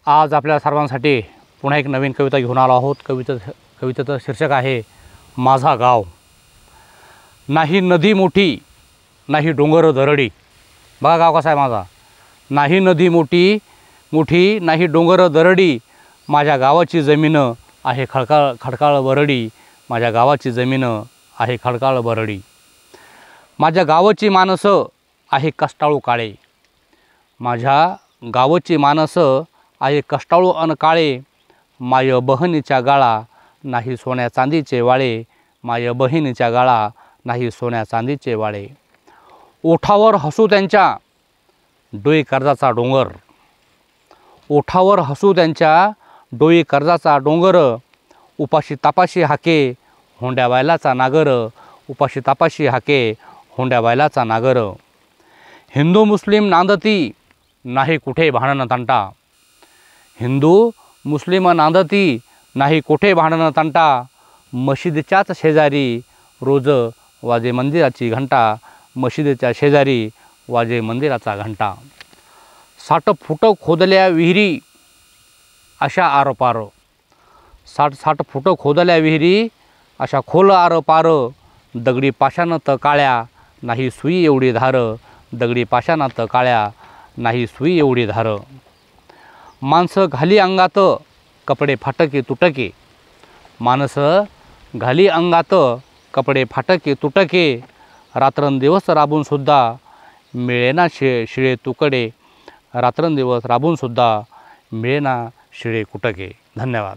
आज आपल्या सर्वांसाठी पुन्हा एक नवीन कविता घेऊन आलो आहोत। कवितेचं शीर्षक आहे माझा गाव। नाही नदी मोठी, नाही डोंगर दरडी। बघा गाव कसा आहे माझा। नाही नदी मोठी, नाही डोंगर दरडी। माझ्या गावाची जमीन आहे खडकाळ वरडी। माझ्या गावाची जमीन आहे खडकाळ वरडी। माझ्या गावाची माणसं आहे कष्टाळू काळे। माझ्या गावाची माणसं आहे कष्टाळू अन काळे। माय बहिणीच्या गाळा नाही सोन्या चांदीचे वाळे। माय बहिणीच्या गाळा नाही सोन्या चांदीचे वाळे। ओठावर हसू त्यांच्या डोई कर्जाचा डोंगर। ओठावर हसू त्यांच्या डोई कर्जाचा डोंगर। उपाशी तापाशी हाके होंड्या बैलाचा नागर। उपाशी तापाशी हाके होंड्या बैलाचा नागर। हिंदू मुस्लिम नांदती नाही कुठे भांडण तंटा। हिंदू मुस्लिम नांदती नाही कुठे भांडण तंटा। मशिदीच्याच शेजारी रोज वाजे मंदिराची घंटा। मशिदीच्या शेजारी वाजे मंदिराचा घंटा। 60 फूट खोदल्या विहिरी अशा आरपार। 60 फूट खोदल्या विहिरी अशा खोल आरपार। दगडी पाषाणात काळ्या नाही सुई एवढी धार। दगडी पाषाणात काळ्या नाही सुई एवढी धार। माणसं घाली अंगात कपडे फाटके तुटके। माणसं घाली अंगात कपडे फाटके तुटके। रात्रंदिवस राबून सुद्धा मिळेना शिळे तुकडे। रात्रंदिवस राबून सुद्धा मिळेना शिळे कुटके। धन्यवाद।